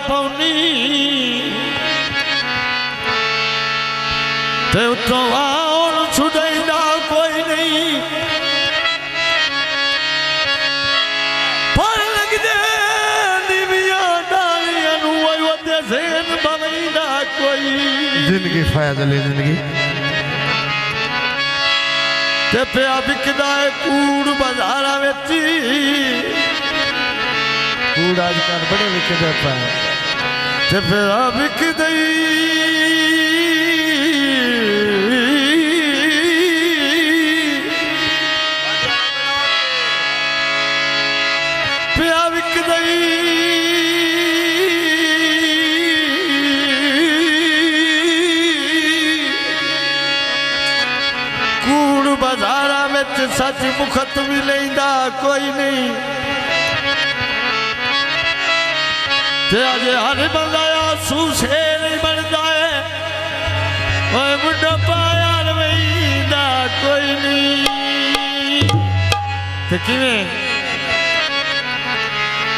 पौनी ते तो और छुड़ैना कोई नहीं पर लग दे निमिया डालियां नुई वते सेन बवैना कोई जिंदगी फायदली जिंदगी ते पे बिकदा है कूड़ बाजारा विच कूड़ आजकल बड़े विकदे पे ते पे बिकदई पे बिकदई बाजारा में सच मुखत भी लेंदा कोई नहीं ते अजे हर बंदा आंसू से नहीं बनता है ओए बुढ़ा यार वेंदा कोई नहीं ते किवें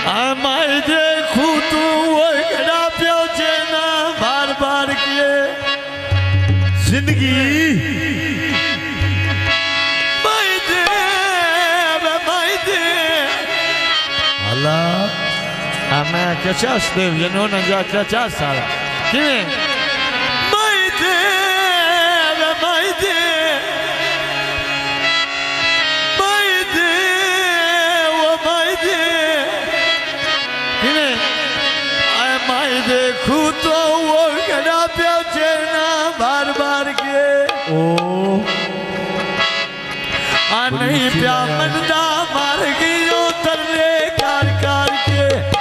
आ मैं देखूं तू वो गड़ा पियो चेना बार बार किए जिंदगी मैं क्या चाहते हो ये नोना जा क्या चाहता है किमें मैं दे वो मैं दे किमें आए मैं देखूं तो वो गड़ा प्यार चेना बार बार के ओ आ नहीं प्यार मनदा मार गयो तरले कार कार के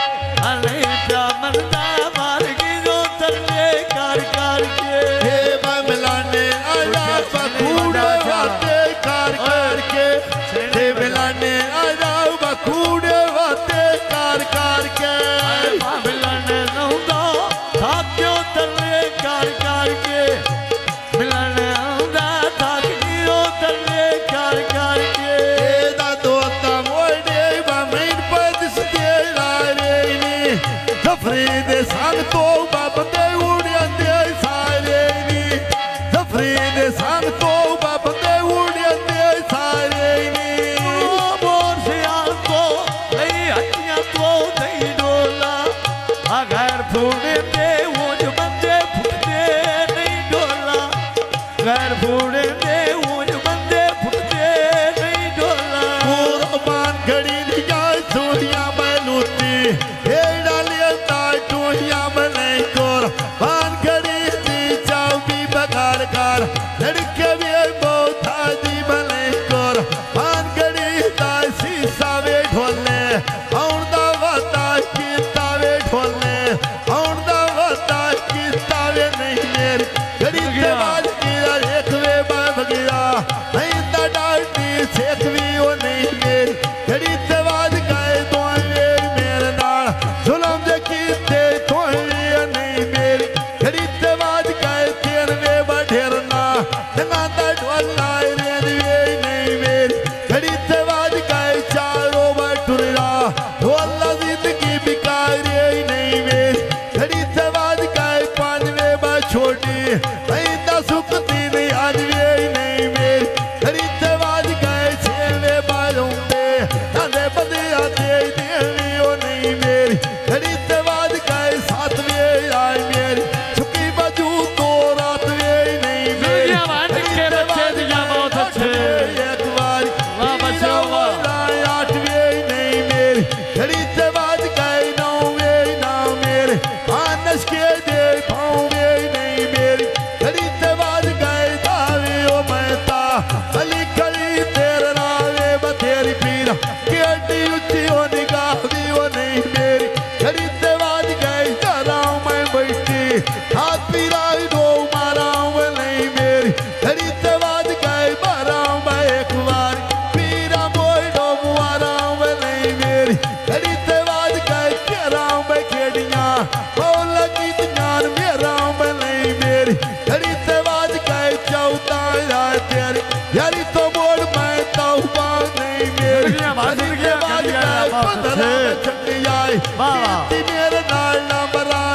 मेरे नाल ना मरा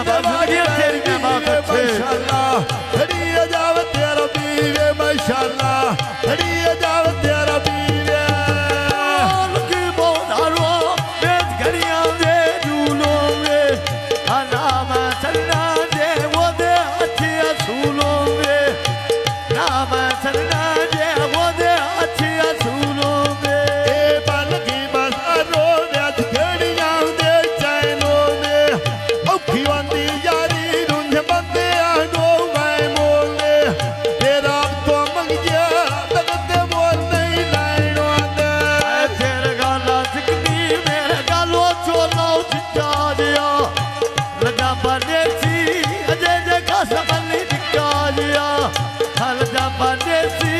जिंदगी तेरी बात है माशाल्लाह खड़ी जावे तेरा बीवे माशाल्लाह खड़ी जावे तेरा बीवे की बोधारो बेच घड़ियां दे झूलों में नाम चलना दे वो दे अच्छी असूलों में नाम चलना दे वो दे अच्छी असूलों में ए बन की बसारो बेच घड़ियां दे चैनों में औखी वांदी यारी रुंझ बंदे आनो मैं मोले तेरा तो मंग गया लगते मोल नहीं लाइनो दे तेरे गाला सिकनी मेरे गालो चोलो चिट्टा दिया लगा परदेसी अजय ने का संभली निका दिया लगा परदेसी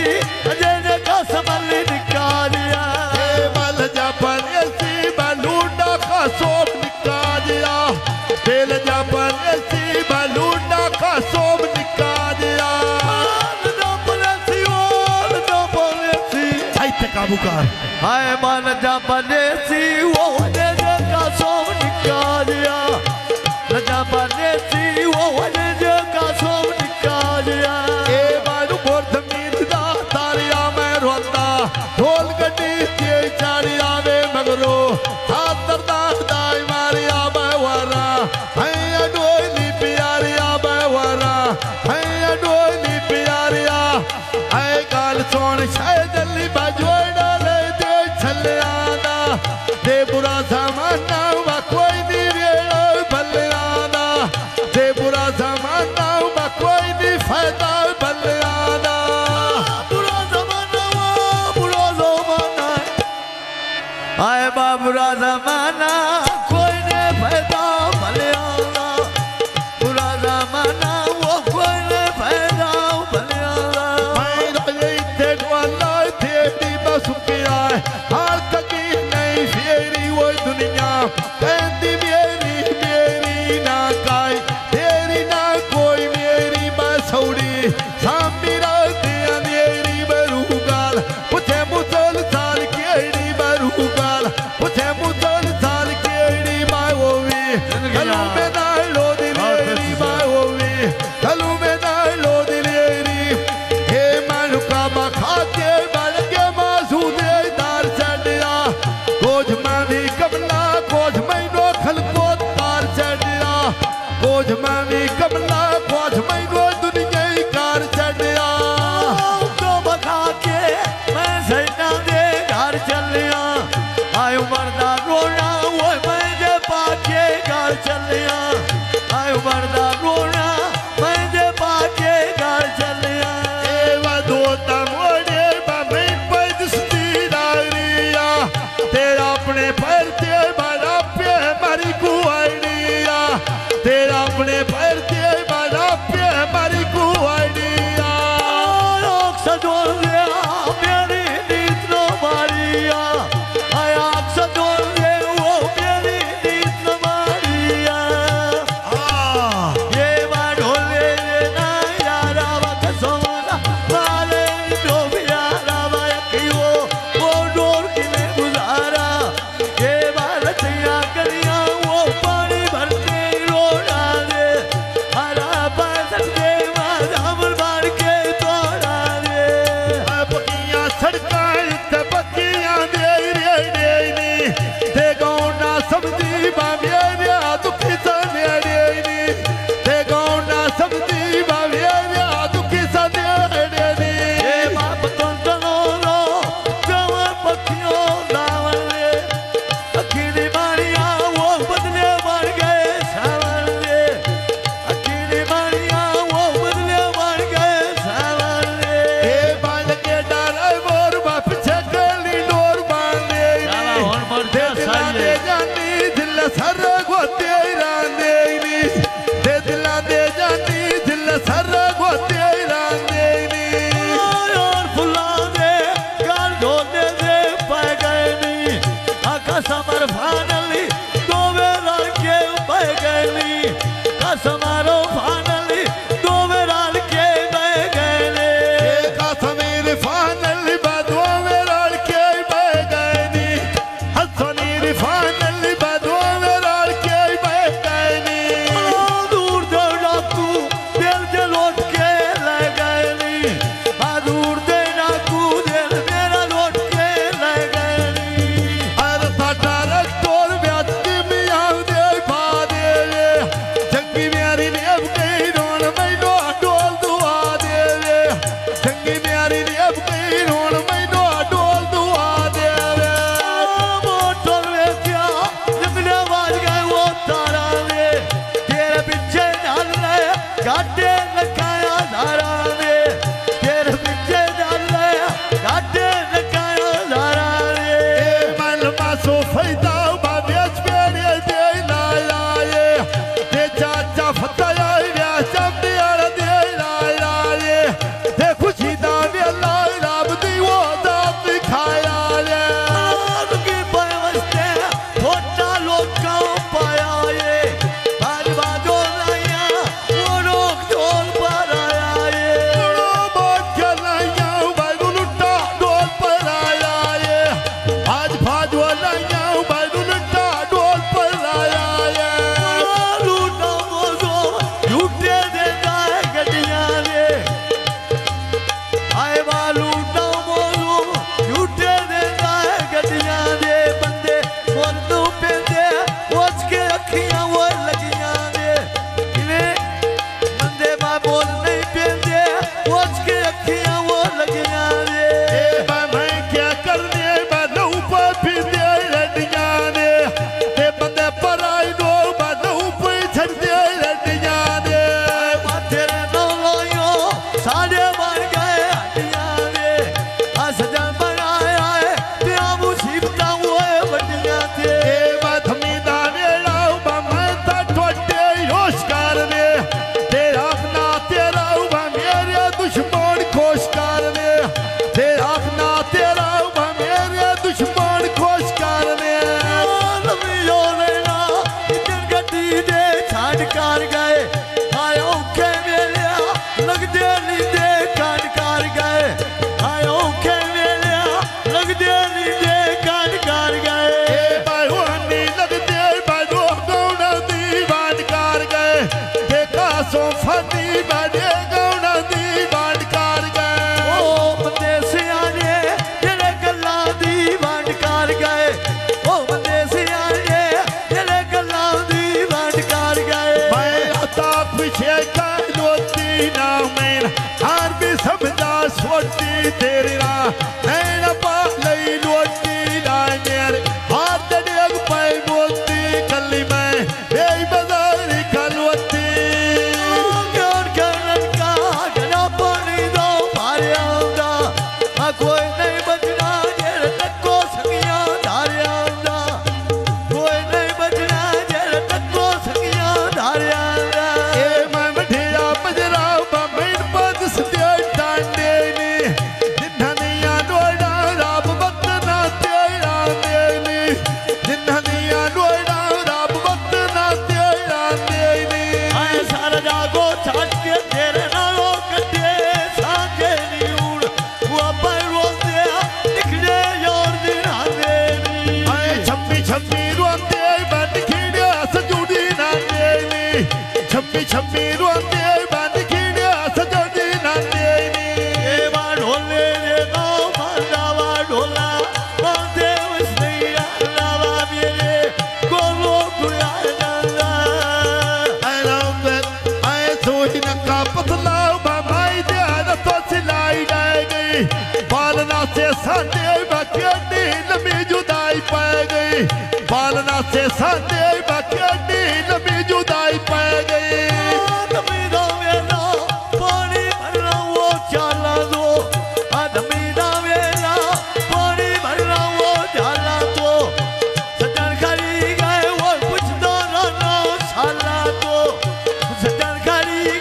अजय ने का संभली निका दिया ए मल जा परदेसी बलूडा का सोम निका दिया दिल जा परदेसी बलूडा का सोम निका दिया नो परदेसी ओ नो परदेसी साहित्य का बुकार हाय मन जा परदेसी वो अजय ने का सोम निका दिया लगा परदेसी वो अजय ने का सोम निका दिया ए बारू बोर जमीन दा तारिया मैं रोंदा ढोल गड्डी ते चारिया वे मगरो हाथ दर्दार दाई मारिया मैं वारा हैया डोली प्यारिया मैं वारा हैया डोली प्यारिया ऐ गाल सोन शायद अली बाजोड़ा ले दे छलिया दा दे बुरा जमाना वा कोई दी वेला भलिया दा दे बुरा जमाना वा कोई दी फायदा भलिया दा बुरा जमाना बुरा जमाना आए बुरा जमाना कोई ने फायदा भले आना बुरा जमाना वो कोई ने फायदा भले आना मैं रोजे इत्ते वाला तेरी बस पिया हाल तकी नहीं फेरी वो दुनिया कहती मेरी मेरी ना काय तेरी ना कोई मेरी बसौड़ी सामी राती अंधेरी बरूगाल पुछे मुसल साल केड़ी बरूगाल पुछे मुसल साल केड़ी माओवी कलू में ना लो दिलेरी माओवी कलू में ना लो दिलेरी हे मानुका बखा के बन के मासूदे दार चढ़िया कोज मानी कमला कोज मैनो खलको तार चढ़िया कोज मानी कमला कोज मैनो दुनिया ही कार चढ़िया तो बखा के मैं सैना दे घर चलिया आयु मरदा रोना वो मैं जे पाके घर चलिया आयु मरदा रोना मैं जे पाके घर चलिया ए वदो तमोड़े बमे पैदस्ती डारिया तेरा अपने पैर ते बड़ा पे मरी कुआड़िया तेरा अपने पैर ते बड़ा पे मरी कुआड़िया सजोल दे मेरी नीत नो मारिया आया सजोल दे वो मेरी नीत नो मारिया गाटे लखाया धारा दे तेरे पिछे डाले गाटे लखाया धारा दे मन मासो फैदा बाबेच मेरे दे लाए ते चाचा फताया व्या चंदियार दे लाए ते खुशी दा वेला रब दी वो दात खाया रे आग की परवस्ते छोटा लोका पाया ये बारी बाजो लाया वो रोक ढोल पर आया ये बड़ो बात चलाया बायू लुट्टा डोल पर आया ये आज भाजो लाया बायू लुट्टा डोल पर आया ये लूटा मोजो झूठे देता है गड्डियां दे आए बालू ना मोजो झूठे देता है गड्डियां दे बंदे मोनू पेंदे वच के अखियां वो लगियां दे इन्हें बंदे बा बोल नहीं पेंदे वच के अखियां वो लगियां दे मैं क्या करने मैं नौ पर फिर दे लड़ियां ने ते बंदे पर आई दो मैं नौ पे छड़ दे लड़ियां ने तेरे नौलों सारे बन गए हड्डियां दे सजन बनाया है ते मुसीबत हुए वड्डियां थे मैं थमी दाने लाऊं मैं ता टोटे होश कर ने तेरा अपना तेरा मेरे दुश्मन खोश कर ने तेरा अपना तेरा मेरे दुश्मन खोश कर ने लमियो लेना इधर गड्डी दे छाड़ कर गए आयो के मेलिया लगदे नी दे काट कर गए आयो के मेलिया लगदे नी दे काट कर गए बाहोनी लगते बाजो गौना दीवान कार गए देखा सोफनी बड़े गौना दीवान कार गए ओ बंदे सियाने जेड़े गल्लां दी वंड कर गए ओ बंदे सियाने जेड़े गल्लां दी वंड कर गए मैं आता पीछे का लोती ना मैं हार भी समझा सोती तेरी राह नैना पा लई लोती ना मेरे हार ते डेग पाई बोलती कली मैं बेई बाजारी खलवती क्यों करन का गला पानी दो मारे आंदा कोई नहीं बचना जेड़े तको सकियां धारे आंदा कोई नहीं बचना जेड़े तको सकियां धारे आंदा मैं मठिया बजरा बमैन पद सत्य डांडे नी जिन्ना निया डोड़ा रब वक्त ना तेरा देनी जिन्ना निया डोड़ा रब वक्त ना तेरा देनी आए सारा जागो छाट के तेरे नालों कटे सांगे नी उड़ वो पर रोते निकले योर दिन आवे नी आए छप्पी छप्पी रोते बंद खीड़े सजूड़ी ना देनी छप्पी छप्पी रोते बंद खीड़े सजूड़ी ना देनी ए वा ढोले रे नो मांडावा ढोला मांदे उसनैया लावा मेरे गोलो गुया नंदा आए सोही नक्का पतला माई ध्यान तो सिलाई डाई गई बालना से साने बकेटी लंबी जुदाई पाई गई बालना से साने